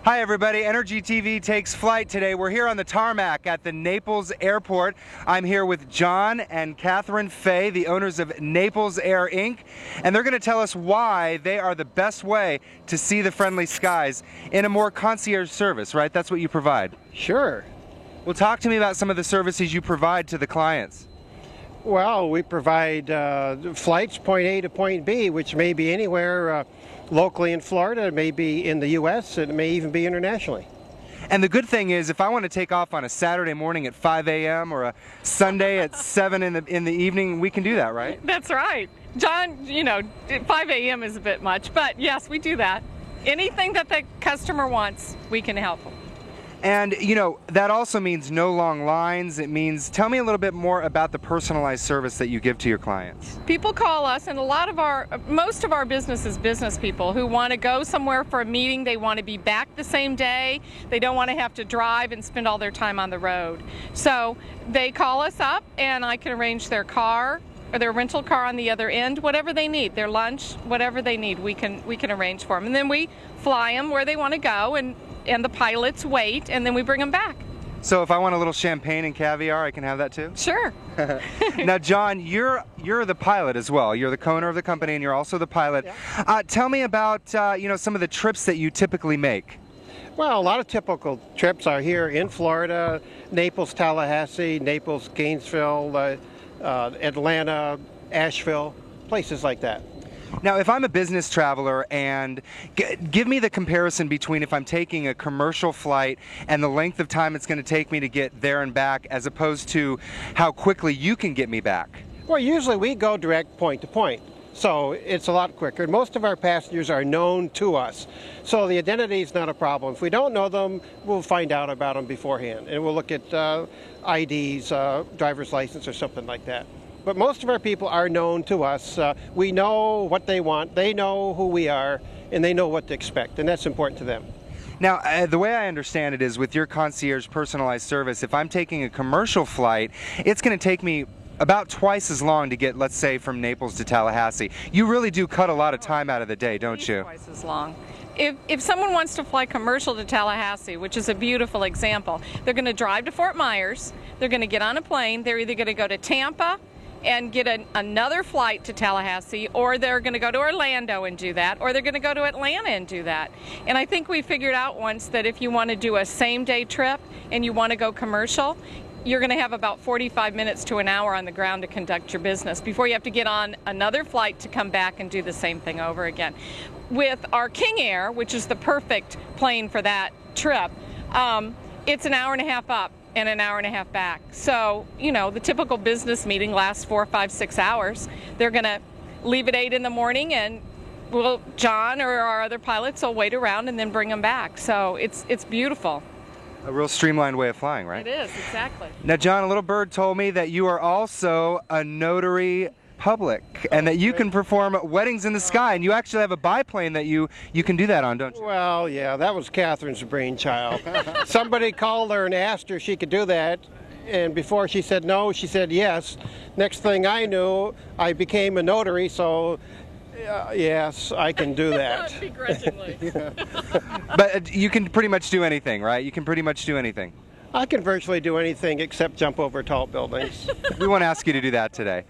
Hi everybody, Energy TV takes flight today. We're here on the tarmac at the Naples Airport. I'm here with John and Catherine Fay, the owners of Naples Air Inc. And they're going to tell us why they are the best way to see the friendly skies in a more concierge service, right? That's what you provide. Sure. Well, talk to me about some of the services you provide to the clients. Well, we provide flights point A to point B, which may be anywhere locally in Florida, it may be in the U.S., it may even be internationally. And the good thing is, if I want to take off on a Saturday morning at 5 a.m. or a Sunday at 7 in the evening, we can do that, right? That's right. John, 5 a.m. is a bit much, but yes, we do that. Anything that the customer wants, we can help them. And, that also means no long lines. It means, tell me a little bit more about the personalized service that you give to your clients. People call us, and most of our business is business people who want to go somewhere for a meeting. They want to be back the same day. They don't want to have to drive and spend all their time on the road. So they call us up, and I can arrange their car or their rental car on the other end, whatever they need, their lunch, whatever they need, we can arrange for them. And then we fly them where they want to go, and the pilots wait, and then we bring them back. So if I want a little champagne and caviar, I can have that too? Sure. Now, John, you're the pilot as well. You're the co-owner of the company, and you're also the pilot. Yeah. Tell me about some of the trips that you typically make. Well, a lot of typical trips are here in Florida: Naples, Tallahassee, Naples, Gainesville, Atlanta, Asheville, places like that. Now, if I'm a business traveler, and give me the comparison between if I'm taking a commercial flight and the length of time it's going to take me to get there and back, as opposed to how quickly you can get me back. Well, usually we go direct point to point, so it's a lot quicker. Most of our passengers are known to us, so the identity is not a problem. If we don't know them, we'll find out about them beforehand, and we'll look at IDs, driver's license or something like that. But most of our people are known to us. We know what they want, they know who we are, and they know what to expect, and that's important to them. Now, the way I understand it is with your concierge personalized service, if I'm taking a commercial flight, it's going to take me about twice as long to get, let's say, from Naples to Tallahassee. You really do cut a lot of time out of the day, don't you? Twice as long. If someone wants to fly commercial to Tallahassee, which is a beautiful example, they're going to drive to Fort Myers, they're going to get on a plane, they're either going to go to Tampa and get another flight to Tallahassee, or they're going to go to Orlando and do that, or they're going to go to Atlanta and do that. And I think we figured out once that if you want to do a same-day trip and you want to go commercial, you're going to have about 45 minutes to an hour on the ground to conduct your business before you have to get on another flight to come back and do the same thing over again. With our King Air, which is the perfect plane for that trip, it's an hour and a half up and an hour and a half back. So, the typical business meeting lasts 4, 5, 6 hours. They're going to leave at 8 in the morning, and John or our other pilots will wait around and then bring them back. So it's beautiful. A real streamlined way of flying, right? It is, exactly. Now, John, a little bird told me that you are also a notary public, and that you can perform weddings in the sky, and you actually have a biplane that you can do that on, don't you? Well, yeah, that was Catherine's brainchild. Somebody called her and asked her if she could do that, and before she said no, she said yes. Next thing I knew, I became a notary, so yes, I can do that. Begrudgingly. But you can pretty much do anything, right? You can pretty much do anything. I can virtually do anything except jump over tall buildings. We won't ask you to do that today.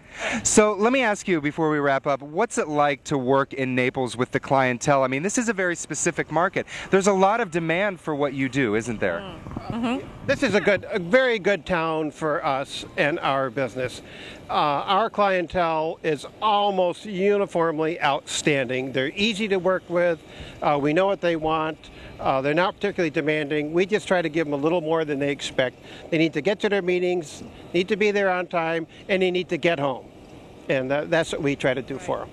So let me ask you before we wrap up, what's it like to work in Naples with the clientele? I mean, this is a very specific market. There's a lot of demand for what you do, isn't there? Mm-hmm. This is a very good town for us and our business. Our clientele is almost uniformly outstanding. They're easy to work with. We know what they want. They're not particularly demanding. We just try to give them a little more than they expect. They need to get to their meetings, need to be there on time, and they need to get home. And that's what we try to do for them.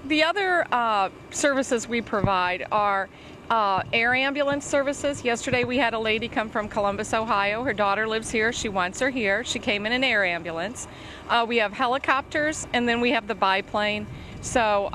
The other services we provide are air ambulance services. Yesterday we had a lady come from Columbus, Ohio. Her daughter lives here. She wants her here. She came in an air ambulance. We have helicopters, and then we have the biplane. So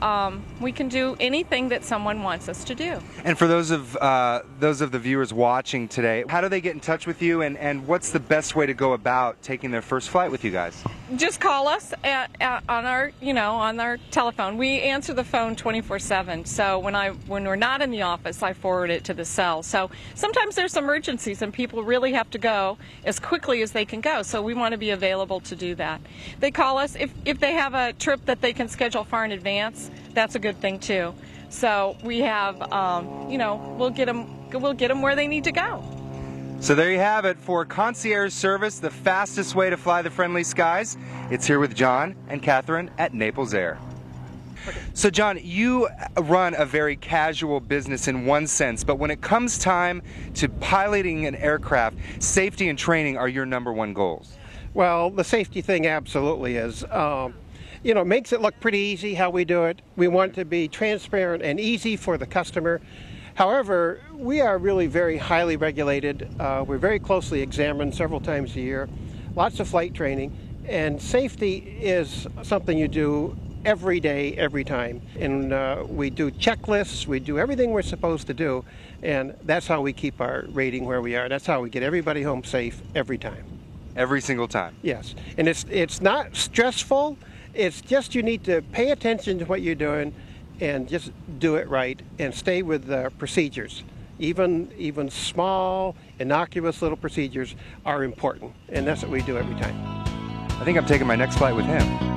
we can do anything that someone wants us to do. And for those of the viewers watching today, how do they get in touch with you, and what's the best way to go about taking their first flight with you guys? Just call us on our telephone. We answer the phone 24/7. So when we're not in the office, I forward it to the cell. So sometimes there's emergencies and people really have to go as quickly as they can go. So we want to be available to do that. They call us if they have a trip that they can schedule far in advance. That's a good thing too. So we have, we'll get them where they need to go. So there you have it. For concierge service, the fastest way to fly the friendly skies. It's here with John and Catherine at Naples Air. So John, you run a very casual business in one sense, but when it comes time to piloting an aircraft, safety and training are your #1 goals. Well, the safety thing absolutely is. It makes it look pretty easy how we do it. We want it to be transparent and easy for the customer. However, we are really very highly regulated. We're very closely examined several times a year. Lots of flight training. And safety is something you do every day, every time. And we do checklists, we do everything we're supposed to do, and that's how we keep our rating where we are. That's how we get everybody home safe every time. Every single time? Yes. And it's not stressful, it's just you need to pay attention to what you're doing and just do it right and stay with the procedures. Even small, innocuous little procedures are important, and that's what we do every time. I think I'm taking my next flight with him.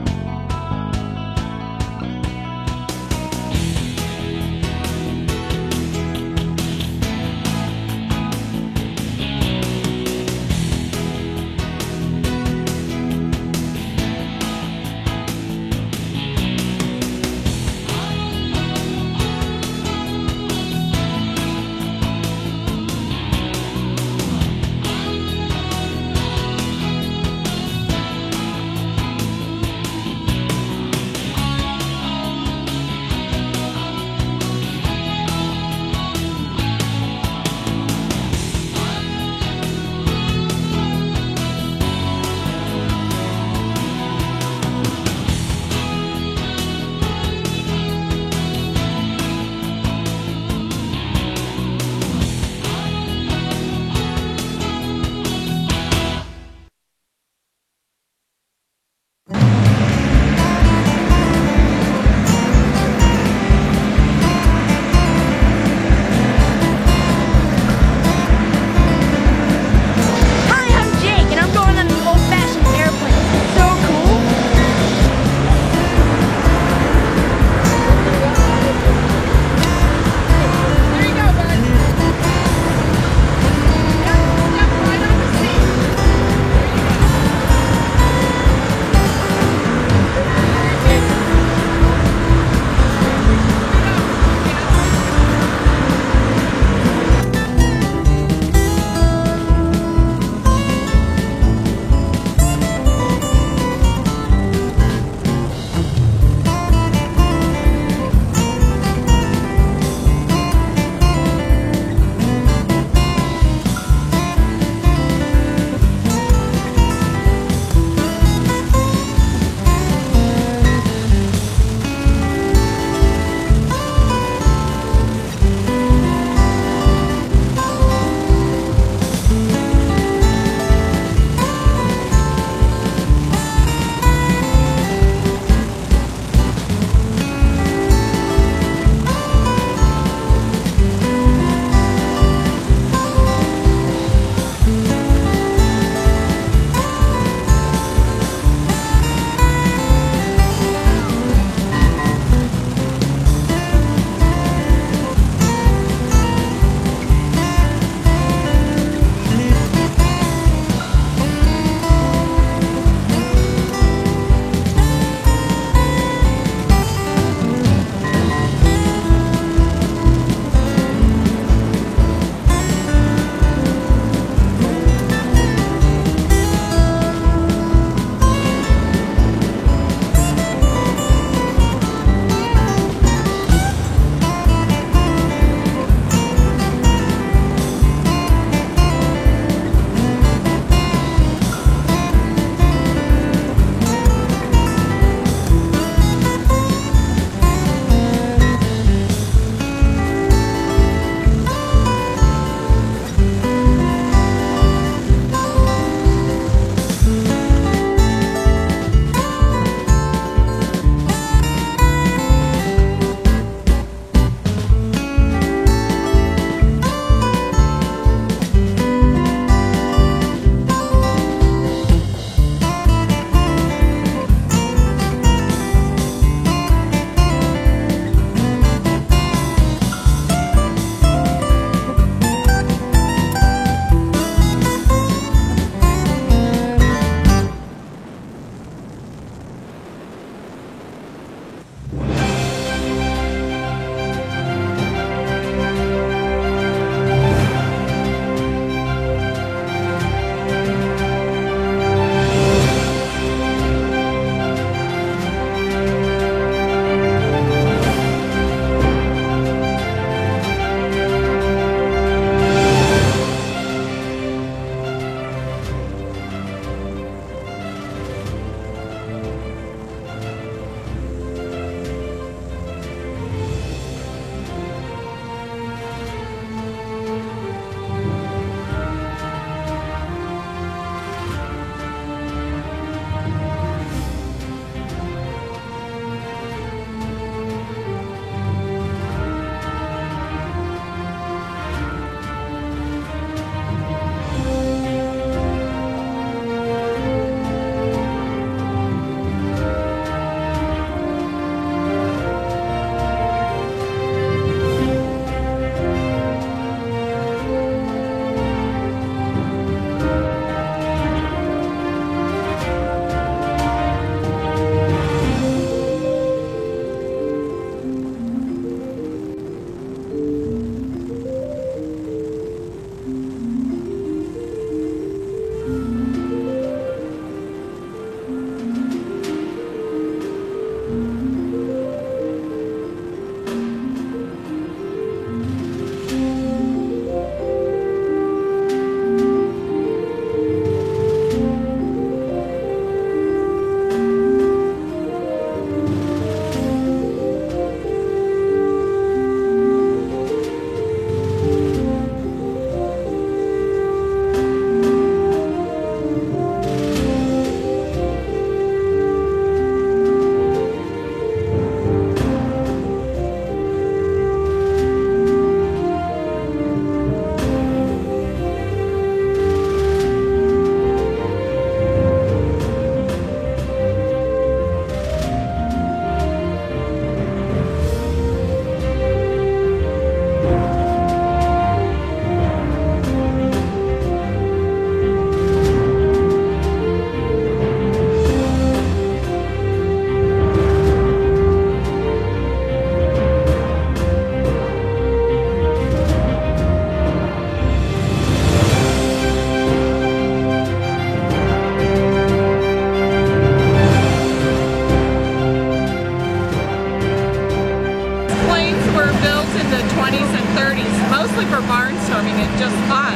built in the 20s and 30s, mostly for barnstorming and just fun.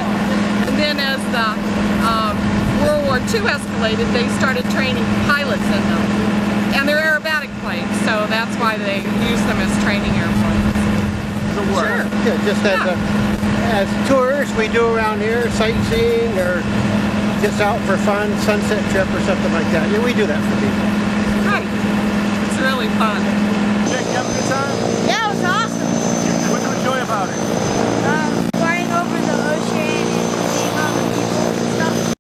And then as the World War II escalated, they started training pilots in them. And they're aerobatic planes, so that's why they use them as training airplanes. Sure. Yeah, just as tours we do around here, sightseeing or just out for fun, sunset trip or something like that. Yeah, we do that for people. Right. It's really fun. Jake, you have a good time? Yeah, it was awesome. What do you enjoy about it?